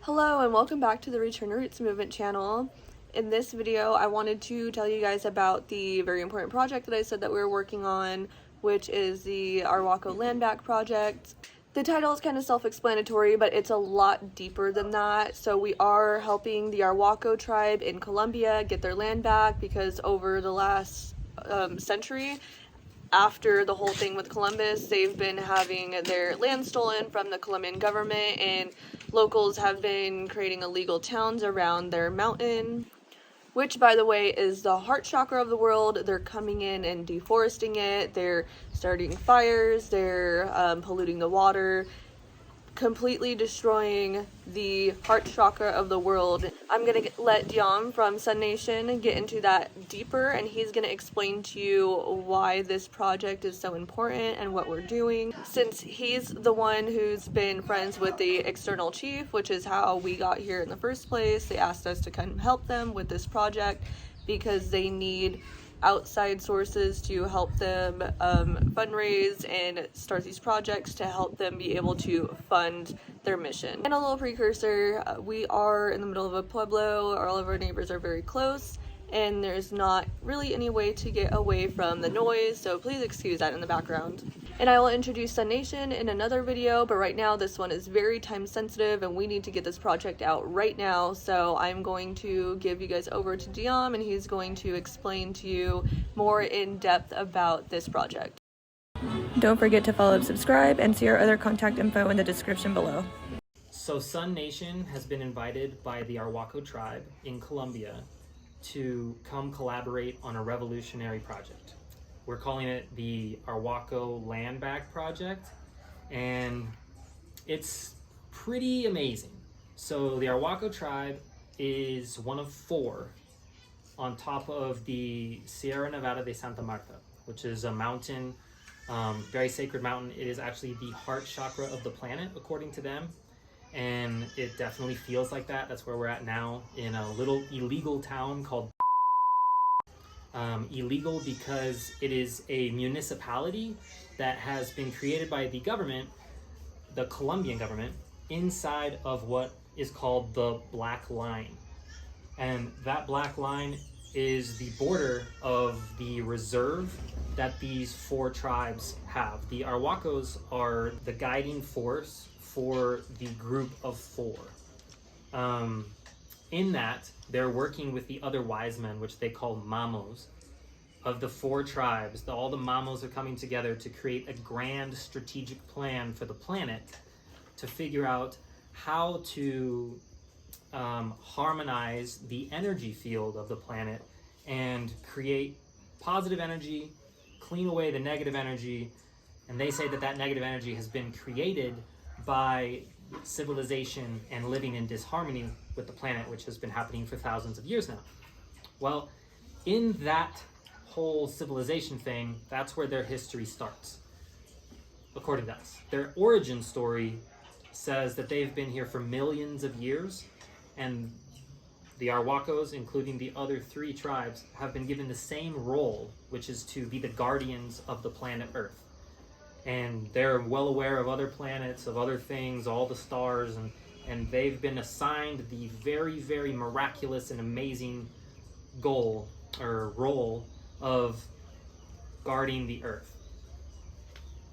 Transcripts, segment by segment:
Hello and welcome back to the Return to Roots Movement channel. In this video, I wanted to tell you guys about the very important project that I said that we were working on, which is the Arwako land back project. The title is kind of self-explanatory, but it's a lot deeper than that. So we are helping the Arwako tribe in Colombia get their land back because over the last century, after the whole thing with Columbus, they've been having their land stolen from the Colombian government, and locals have been creating illegal towns around their mountain, which, by the way, is the heart chakra of the world. They're coming in and deforesting it, they're starting fires, they're polluting the water, completely destroying the heart chakra of the world. I'm gonna let Dion from Sun Nation get into that deeper, and he's gonna explain to you why this project is so important and what we're doing. Since he's the one who's been friends with the external chief, which is how we got here in the first place, they asked us to kind of help them with this project because they need outside sources to help them fundraise and start these projects to help them be able to fund their mission. And a little precursor, we are in the middle of a pueblo, all of our neighbors are very close, and there's not really any way to get away from the noise, so please excuse that in the background. And I will introduce Sun Nation in another video, but right now this one is very time sensitive and we need to get this project out right now. So I'm going to give you guys over to Dion, and he's going to explain to you more in depth about this project. Don't forget to follow and subscribe, and see our other contact info in the description below. So Sun Nation has been invited by the Arhuaco tribe in Colombia to come collaborate on a revolutionary project. We're calling it the Arhuaco Land Back Project, and it's pretty amazing. So the Arhuaco tribe is one of four on top of the Sierra Nevada de Santa Marta, which is a mountain, very sacred mountain. It is actually the heart chakra of the planet, according to them, and it definitely feels like that. That's where we're at now, in a little illegal town called illegal because it is a municipality that has been created by the government, the Colombian government, inside of what is called the Black Line. And that Black Line is the border of the reserve that these four tribes have. The Arhuacos are the guiding force for the group of four. In that, they're working with the other wise men, which they call mamos, of the four tribes. All the mamos are coming together to create a grand strategic plan for the planet to figure out how to harmonize the energy field of the planet and create positive energy, clean away the negative energy. And they say that that negative energy has been created by civilization and living in disharmony with the planet, which has been happening for thousands of years now. Well, in that whole civilization thing, that's where their history starts, according to us. Their origin story says that they've been here for millions of years, and the Arhuacos, including the other three tribes, have been given the same role, which is to be the guardians of the planet Earth. And they're well aware of other planets, of other things, all the stars, and they've been assigned the very, very miraculous and amazing goal or role of guarding the Earth.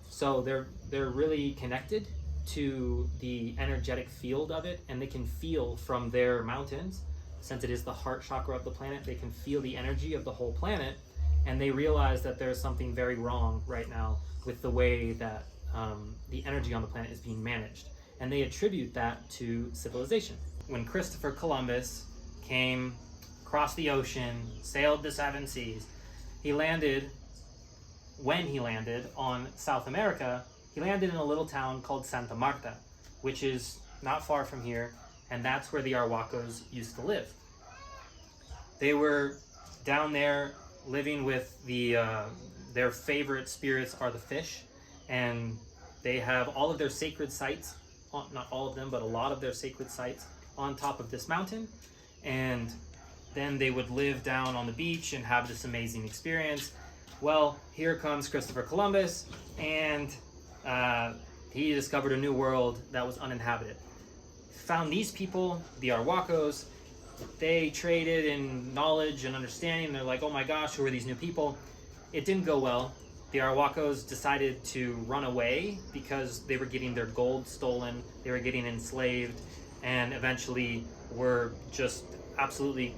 So they're really connected to the energetic field of it, and they can feel from their mountains, since it is the heart chakra of the planet, they can feel the energy of the whole planet, and they realize that there's something very wrong right now with the way that the energy on the planet is being managed. And they attribute that to civilization. When Christopher Columbus came across the ocean, sailed the seven seas, when he landed on South America, he landed in a little town called Santa Marta, which is not far from here, and that's where the Arhuacos used to live. They were down there living with their favorite spirits are the fish, and they have all of their sacred sites, not all of them, but a lot of their sacred sites on top of this mountain. And then they would live down on the beach and have this amazing experience. Well, here comes Christopher Columbus, and he discovered a new world that was uninhabited. found these people, the Arhuacos. They traded in knowledge and understanding. They're like, oh my gosh, who are these new people? It didn't go well. The Arhuacos decided to run away because they were getting their gold stolen, they were getting enslaved, and eventually were just absolutely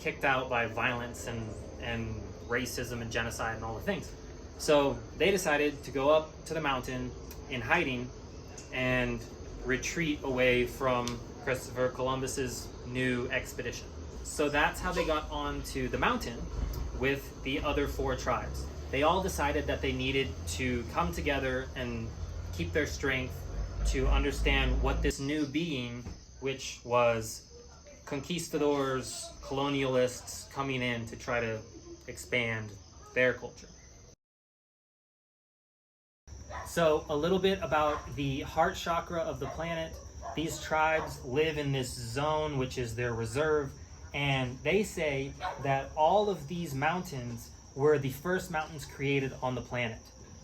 kicked out by violence and racism and genocide and all the things. So they decided to go up to the mountain in hiding and retreat away from Christopher Columbus's new expedition. So that's how they got onto the mountain with the other 4 tribes. They all decided that they needed to come together and keep their strength to understand what this new being, which was conquistadors, colonialists coming in to try to expand their culture. So a little bit about the heart chakra of the planet. These tribes live in this zone, which is their reserve, and they say that all of these mountains were the first mountains created on the planet.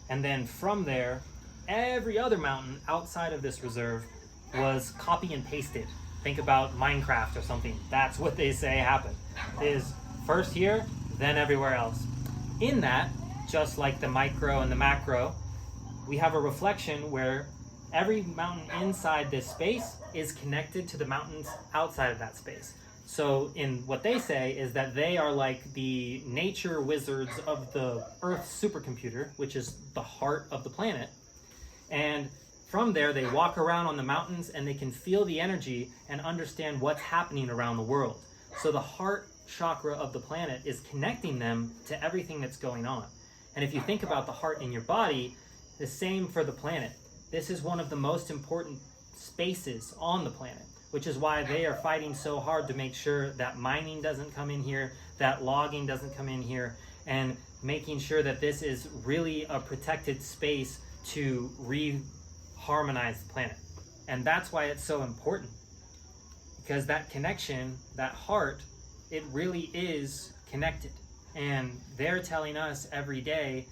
And then from there, every other mountain outside of this reserve was copy and pasted. Think about Minecraft or something. That's what they say happened. Is first here, then everywhere else. In that, just like the micro and the macro, we have a reflection where every mountain inside this space is connected to the mountains outside of that space. So in what they say is that they are like the nature wizards of the Earth supercomputer, which is the heart of the planet. And from there, they walk around on the mountains and they can feel the energy and understand what's happening around the world. So the heart chakra of the planet is connecting them to everything that's going on. And if you think about the heart in your body, the same for the planet. This is one of the most important spaces on the planet, which is why they are fighting so hard to make sure that mining doesn't come in here, that logging doesn't come in here, and making sure that this is really a protected space to re-harmonize the planet. And that's why it's so important, because that connection, that heart, it really is connected. And they're telling us every day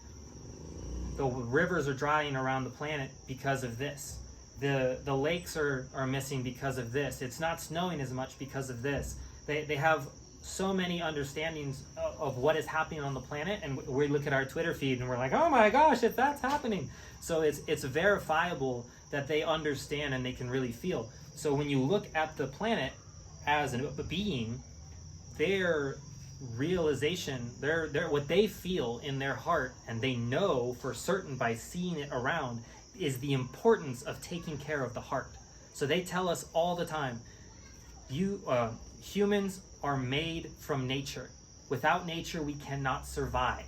the rivers are drying around the planet because of this. The lakes are missing because of this. It's not snowing as much because of this. They have so many understandings of what is happening on the planet, and we look at our Twitter feed and we're like, oh my gosh, if that's happening. So it's verifiable that they understand and they can really feel. So when you look at the planet as a being, their realization, their what they feel in their heart, and they know for certain by seeing it around, is the importance of taking care of the heart. So they tell us all the time, humans are made from nature. Without nature, we cannot survive.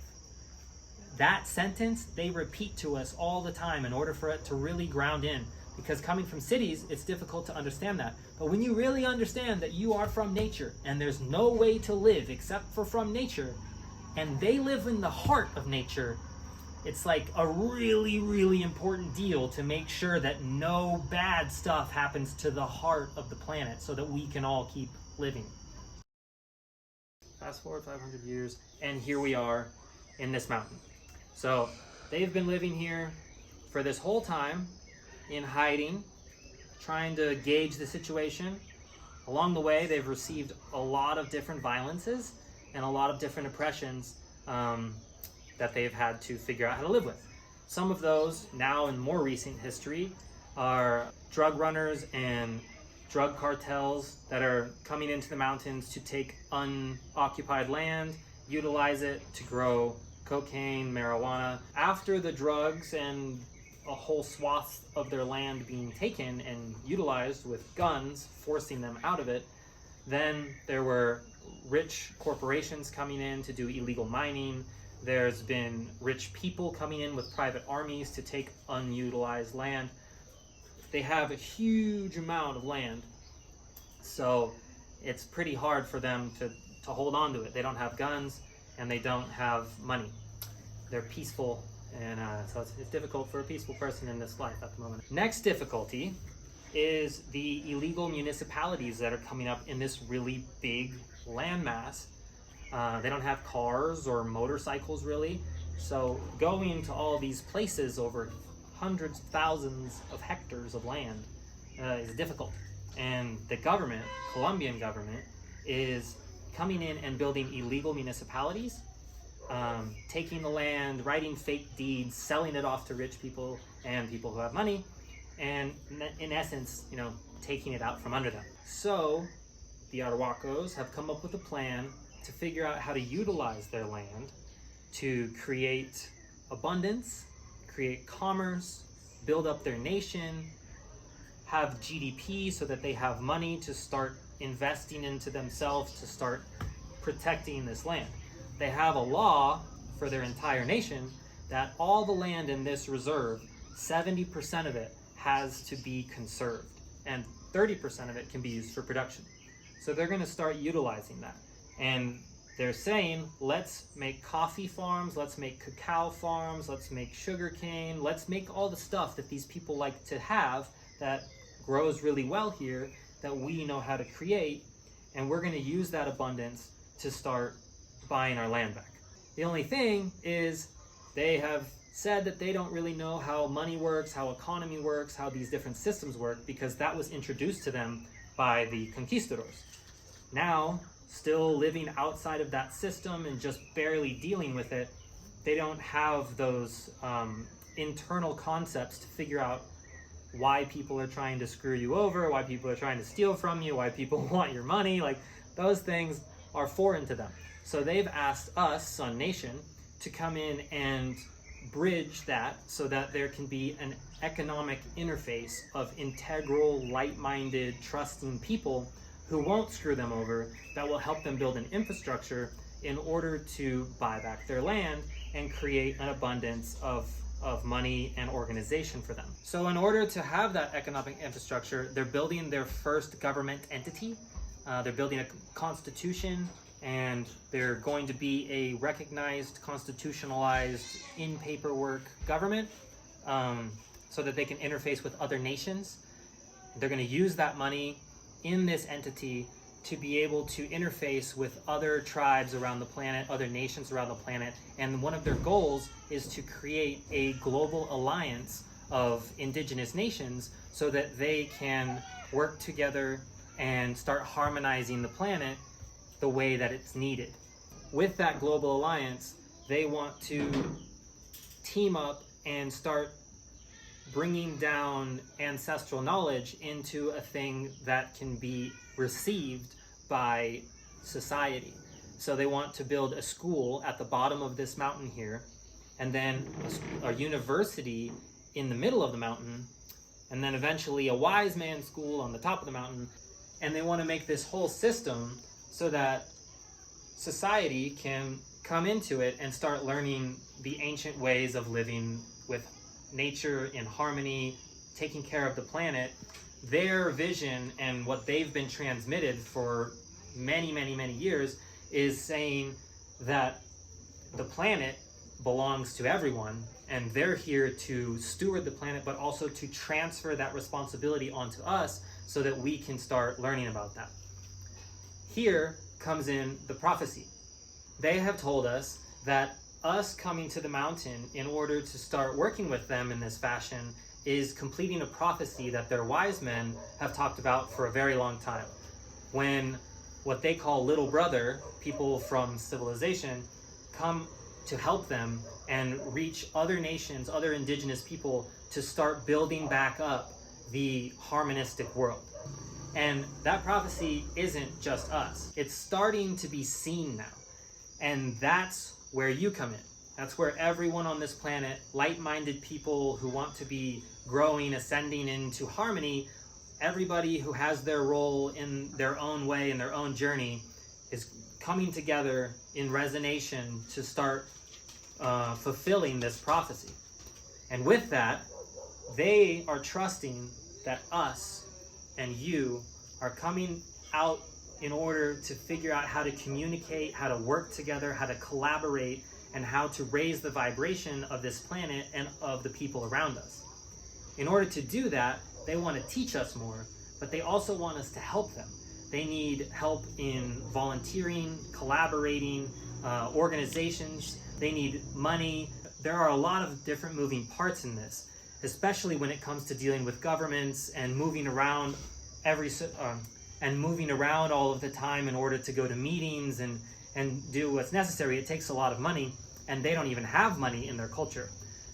That sentence they repeat to us all the time in order for it to really ground in. Because coming from cities, it's difficult to understand that. But when you really understand that you are from nature and there's no way to live except for from nature, and they live in the heart of nature, it's like a really, really important deal to make sure that no bad stuff happens to the heart of the planet so that we can all keep living. Fast forward 500 years, and here we are in this mountain. So they've been living here for this whole time in hiding, trying to gauge the situation. Along the way, they've received a lot of different violences and a lot of different oppressions that they've had to figure out how to live with. Some of those, now in more recent history, are drug runners and drug cartels that are coming into the mountains to take unoccupied land, utilize it to grow cocaine, marijuana. After the drugs and a whole swath of their land being taken and utilized with guns, forcing them out of it, then there were rich corporations coming in to do illegal mining. There's been rich people coming in with private armies to take unutilized land. They have a huge amount of land, so it's pretty hard for them to hold on to it. They don't have guns and they don't have money. They're peaceful, and so it's difficult for a peaceful person in this life at the moment. Next difficulty is the illegal municipalities that are coming up in this really big landmass. They don't have cars or motorcycles really, so going to all these places over hundreds, thousands of hectares of land is difficult. And the government, Colombian government, is coming in and building illegal municipalities, taking the land, writing fake deeds, selling it off to rich people and people who have money, and in essence, taking it out from under them. So the Arhuacos have come up with a plan to figure out how to utilize their land to create abundance, create commerce, build up their nation, have GDP so that they have money to start investing into themselves, to start protecting this land. They have a law for their entire nation that all the land in this reserve, 70% of it has to be conserved, and 30% of it can be used for production. So they're going to start utilizing that. And they're saying, let's make coffee farms, let's make cacao farms, let's make sugarcane, let's make all the stuff that these people like to have that grows really well here, that we know how to create, and we're going to use that abundance to start buying our land back. The only thing is they have said that they don't really know how money works, how economy works, how these different systems work, because that was introduced to them by the conquistadors. Now, still living outside of that system and just barely dealing with it, they don't have those internal concepts to figure out why people are trying to screw you over, why people are trying to steal from you, why people want your money. Like, those things are foreign to them. So they've asked us, Sun Nation, to come in and bridge that so that there can be an economic interface of integral, light-minded, trusting people who won't screw them over, that will help them build an infrastructure in order to buy back their land and create an abundance of money and organization for them. So in order to have that economic infrastructure, they're building their first government entity. They're building a constitution, and they're going to be a recognized, constitutionalized, in paperwork government, so that they can interface with other nations. They're going to use that money in this entity to be able to interface with other tribes around the planet, other nations around the planet, and one of their goals is to create a global alliance of indigenous nations so that they can work together and start harmonizing the planet the way that it's needed. With that global alliance, they want to team up and start bringing down ancestral knowledge into a thing that can be received by society. So they want to build a school at the bottom of this mountain here, and then a university in the middle of the mountain, and then eventually a wise man school on the top of the mountain. And they want to make this whole system so that society can come into it and start learning the ancient ways of living with nature in harmony, taking care of the planet. Their vision and what they've been transmitted for many, many, many years is saying that the planet belongs to everyone, and they're here to steward the planet, but also to transfer that responsibility onto us so that we can start learning about that. Here comes in the prophecy. They have told us that us coming to the mountain in order to start working with them in this fashion is completing a prophecy that their wise men have talked about for a very long time. When what they call little brother, people from civilization, come to help them and reach other nations, other indigenous people, to start building back up the harmonistic world. And that prophecy isn't just us. It's starting to be seen now. And that's where you come in. That's where everyone on this planet, like-minded people who want to be growing, ascending into harmony, everybody who has their role in their own way, in their own journey, is coming together in resonation to start fulfilling this prophecy. And with that, they are trusting that us and you are coming out in order to figure out how to communicate, how to work together, how to collaborate, and how to raise the vibration of this planet and of the people around us. In order to do that, they want to teach us more, but they also want us to help them. They need help in volunteering, collaborating, organizations. They need money. There are a lot of different moving parts in this, especially when it comes to dealing with governments and moving around and moving around all of the time in order to go to meetings and do what's necessary. It takes a lot of money, and they don't even have money in their culture.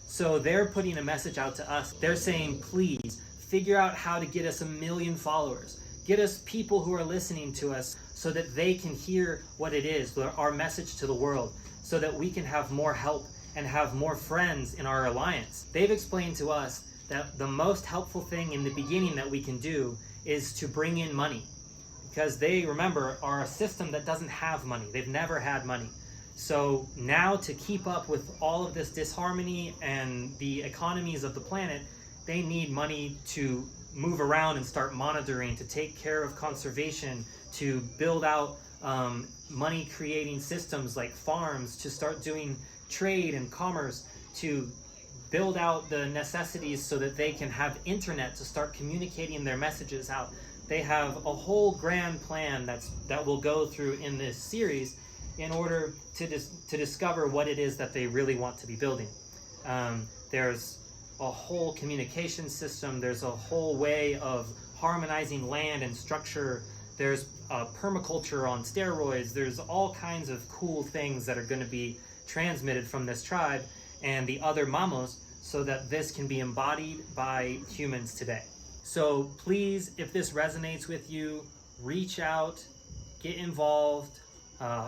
So they're putting a message out to us. They're saying, please figure out how to get us 1 million followers. Get us people who are listening to us so that they can hear what it is, our message to the world, so that we can have more help and have more friends in our alliance. They've explained to us that the most helpful thing in the beginning that we can do is to bring in money, because they, remember, are a system that doesn't have money. They've never had money. So now, to keep up with all of this disharmony and the economies of the planet, they need money to move around and start monitoring, to take care of conservation, to build out money creating systems like farms, to start doing trade and commerce, to build out the necessities so that they can have internet to start communicating their messages out. They have a whole grand plan that will go through in this series in order to discover what it is that they really want to be building. There's a whole communication system. There's a whole way of harmonizing land and structure. There's permaculture on steroids. There's all kinds of cool things that are going to be transmitted from this tribe and the other mamos, so that this can be embodied by humans today. So please, if this resonates with you, reach out, get involved,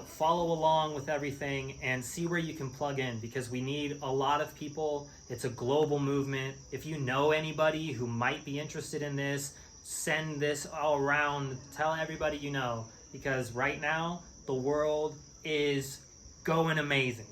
follow along with everything, and see where you can plug in, because we need a lot of people. It's a global movement. If you know anybody who might be interested in this, send this all around, tell everybody you know, because right now the world is going amazing.